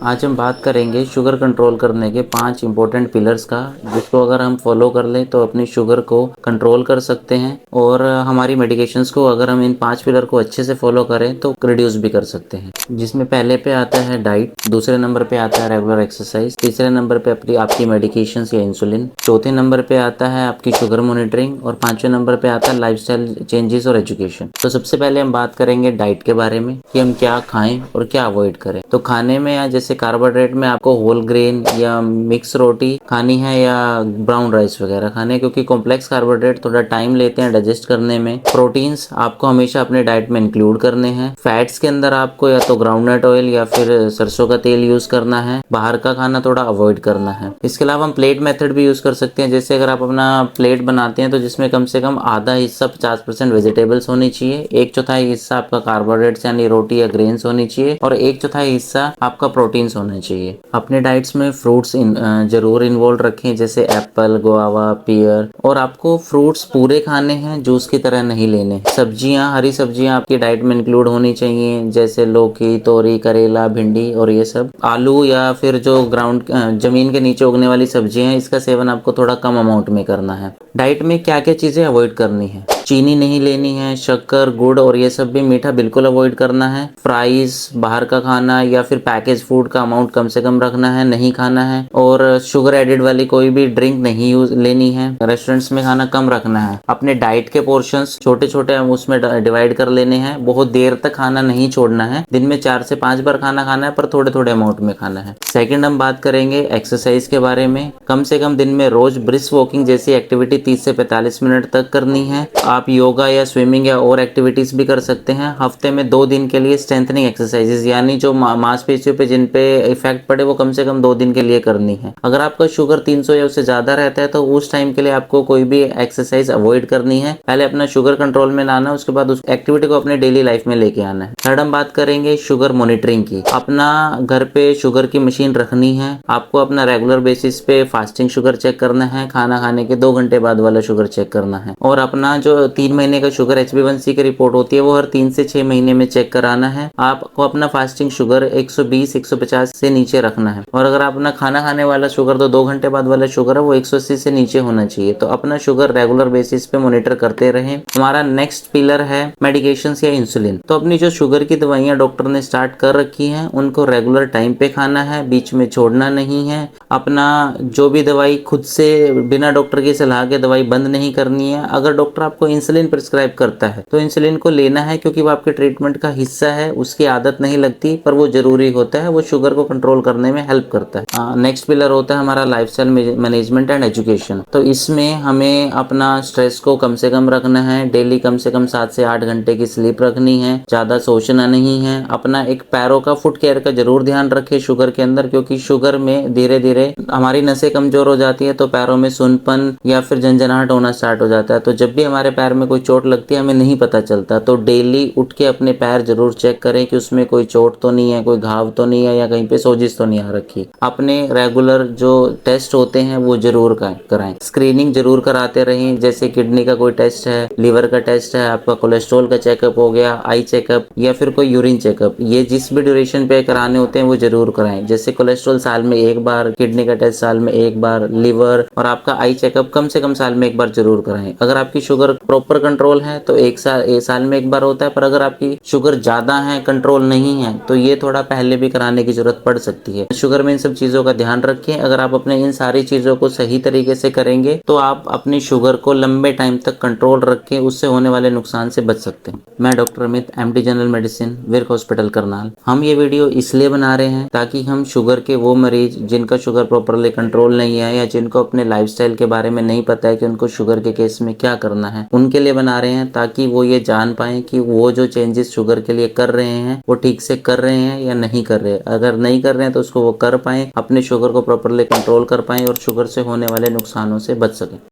आज हम बात करेंगे शुगर कंट्रोल करने के 5 इंपॉर्टेंट पिलर्स का, जिसको अगर हम फॉलो कर लें तो अपनी शुगर को कंट्रोल कर सकते हैं और हमारी मेडिकेशंस को अगर हम इन 5 पिलर को अच्छे से फॉलो करें तो रिड्यूस भी कर सकते हैं। जिसमें पहले पे आता है डाइट, दूसरे नंबर पे आता है रेगुलर एक्सरसाइज, तीसरे नंबर पे अपनी आपकी मेडिकेशंस या इंसुलिन, चौथे नंबर पे आता है आपकी शुगर मॉनिटरिंग और पांचवें नंबर पे आता है लाइफस्टाइल चेंजेस और एजुकेशन। तो सबसे पहले हम बात करेंगे डाइट के बारे में कि हम क्या खाएं और क्या अवॉइड करें। तो खाने में या जैसे कार्बोहाइड्रेट में आपको होल ग्रेन या मिक्स रोटी खानी है या ब्राउन राइस वगैरह खाने हैं, क्योंकि कॉम्प्लेक्स कार्बोहाइड्रेट थोड़ा टाइम लेते हैं डाइजेस्ट करने में। प्रोटीन्स आपको हमेशा अपने डाइट में इंक्लूड करने हैं। फैट्स के अंदर आपको या तो ग्राउंडनट ऑयल या फिर सरसों का तेल यूज करना है। बाहर का खाना थोड़ा अवॉइड करना है। इसके अलावा हम प्लेट मेथड भी यूज कर सकते हैं। जैसे अगर आप अपना प्लेट बनाते हैं तो जिसमें कम से कम आधा हिस्सा 50% वेजिटेबल्स होनी चाहिए, एक चौथाई हिस्सा आपका कार्बोहाइड्रेट्स यानी रोटी या ग्रेन्स होनी चाहिए और एक चौथाई हिस्सा आपका प्रोटीन्स होना चाहिए। अपने डाइट्स में फ्रूट्स जरूर इन्वॉल्व रखें, जैसे एप्पल, गुआवा, पियर। और आपको फ्रूट्स पूरे खाने हैं, जूस की तरह नहीं लेने। सब्जियां, हरी सब्जियां आपकी डाइट में इंक्लूड होनी चाहिए, जैसे लौकी, तोरी, करेला, भिंडी और ये सब। आलू या फिर जो ग्राउंड जमीन के नीचे उगने वाली सब्जियां हैं, इसका सेवन आपको थोड़ा कम अमाउंट में करना है। डाइट में क्या क्या चीजें अवॉइड करनी है? चीनी नहीं लेनी है, शक्कर, गुड़ और ये सब भी, मीठा बिल्कुल अवॉइड करना है। फ्राइज, बाहर का खाना या फिर पैकेज फूड का अमाउंट कम से कम रखना है, नहीं खाना है। और शुगर एडेड वाली कोई भी ड्रिंक नहीं यूज लेनी है। रेस्टोरेंट्स में खाना कम रखना है। अपने डाइट के पोर्शंस छोटे छोटे उसमें डिवाइड कर लेने हैं। बहुत देर तक खाना नहीं छोड़ना है। दिन में 4 से 5 बार खाना खाना है, पर थोड़े थोड़े अमाउंट में खाना है। सेकंड, हम बात करेंगे एक्सरसाइज के बारे में। कम से कम दिन में रोज ब्रिस्क वॉकिंग जैसी एक्टिविटी 30 से 45 मिनट तक करनी है। आप योगा या स्विमिंग या और एक्टिविटीज भी कर सकते हैं। हफ्ते में 2 दिन के लिए स्ट्रेंथनिंग एक्सरसाइजेज, यानी जो मांसपेशियों पे जिन पे इफेक्ट पड़े, वो कम से कम 2 दिन के लिए करनी है। अगर आपका शुगर 300 या उससे ज्यादा रहता है तो उस टाइम के लिए आपको कोई भी एक्सरसाइज अवॉइड करनी है। पहले अपना शुगर कंट्रोल में लाना है, उसके बाद उस एक्टिविटी को अपने डेली लाइफ में लेके आना है। थर्ड, हम बात करेंगे शुगर मॉनिटरिंग की। अपना घर पे शुगर की मशीन रखनी है। आपको अपना रेगुलर बेसिस पे फास्टिंग शुगर चेक करना है, खाना खाने के 2 घंटे बाद वाला शुगर चेक करना है। और अपना जो 3 महीने का शुगर HbA1c की रिपोर्ट होती है, वो हर 3 से 6 महीने में चेक कराना है। आपको अपना फास्टिंग शुगर 120-150 से नीचे रखना है। और अगर अपना खाना खाने वाला शुगर, तो 2 घंटे बाद वाला शुगर है, वो 180 से नीचे होना चाहिए। तो अपना शुगर रेगुलर बेसिस पे मॉनिटर करते रहें। हमारा नेक्स्ट पिलर है मेडिकेशंस या इंसुलिन। तो अपनी जो शुगर की दवाइयां डॉक्टर ने स्टार्ट कर रखी हैं, उनको रेगुलर टाइम पे खाना है, बीच में छोड़ना नहीं है। अपना जो भी दवाई खुद से बिना डॉक्टर की सलाह के दवाई बंद नहीं करनी है। अगर डॉक्टर आपको इंसुलिन प्रिस्क्राइब करता है तो इंसुलिन को लेना है, क्योंकि वो आपके ट्रीटमेंट का हिस्सा है। उसकी आदत नहीं लगती, पर वो जरूरी होता है। वो शुगर को कंट्रोल करने में हेल्प करता है। नेक्स्ट पिलर होता है हमारा लाइफस्टाइल मैनेजमेंट एंड एजुकेशन। तो इसमें हमें अपना स्ट्रेस को कम से कम रखना है। डेली कम से कम 7 से 8 घंटे की स्लीप रखनी है। ज्यादा सोचना नहीं है। अपना एक पैरों का फुट केयर का जरूर ध्यान रखें शुगर के अंदर, क्योंकि शुगर में धीरे धीरे हमारी नसें कमजोर हो जाती है, तो पैरों में सुनपन या फिर झंझनाहट होना स्टार्ट हो जाता है। तो जब भी हमारे पैर में कोई चोट लगती है, हमें नहीं पता चलता। तो डेली उठ के अपने पैर जरूर चेक करें कि उसमें कोई चोट तो नहीं है, कोई घाव तो नहीं है, या कहीं पे सोजिश तो नहीं आ रखी। अपने रेगुलर जो टेस्ट होते हैं वो जरूर कराएं। स्क्रीनिंग जरूर कराते रहें, जैसे किडनी का कोई टेस्ट है, लीवर का टेस्ट है, आपका कोलेस्ट्रॉल का चेकअप हो गया, आई चेकअप या फिर कोई यूरिन चेकअप। ये जिस भी ड्यूरेशन पे कराने होते हैं वो जरूर कराएं। जैसे कोलेस्ट्रॉल साल में 1 बार, किडनी का टेस्ट साल में 1 बार, लीवर और आपका आई चेकअप कम से कम साल में 1 बार जरूर कराएं। अगर आपकी शुगर प्रॉपर कंट्रोल है तो 1 साल में 1 बार होता है, पर अगर आपकी शुगर ज्यादा है, कंट्रोल नहीं है, तो ये थोड़ा पहले भी कराने की जरूरत पड़ सकती है। शुगर में इन सब चीजों का ध्यान रखें। अगर आप अपने इन सारी चीजों को सही तरीके से करेंगे तो आप अपनी शुगर को लंबे टाइम तक कंट्रोल रख के उससे होने वाले नुकसान से बच सकते हैं। मैं doctor Amit, MD general medicine, Virk hospital Karnal. हम ये वीडियो इसलिए बना रहे हैं ताकि हम शुगर के वो मरीज जिनका शुगर प्रॉपरली कंट्रोल नहीं है, या जिनको अपने लाइफस्टाइल के बारे में नहीं पता है कि उनको शुगर के केस में क्या करना है, उनके लिए बना रहे हैं, ताकि वो ये जान पाए कि वो जो चेंजेस शुगर के लिए कर रहे हैं वो ठीक से कर रहे हैं या नहीं कर रहे। अगर नहीं कर रहे हैं तो उसको वो कर पाए, अपने शुगर को प्रॉपरली कंट्रोल कर पाए और शुगर से होने वाले नुकसानों से बच सके।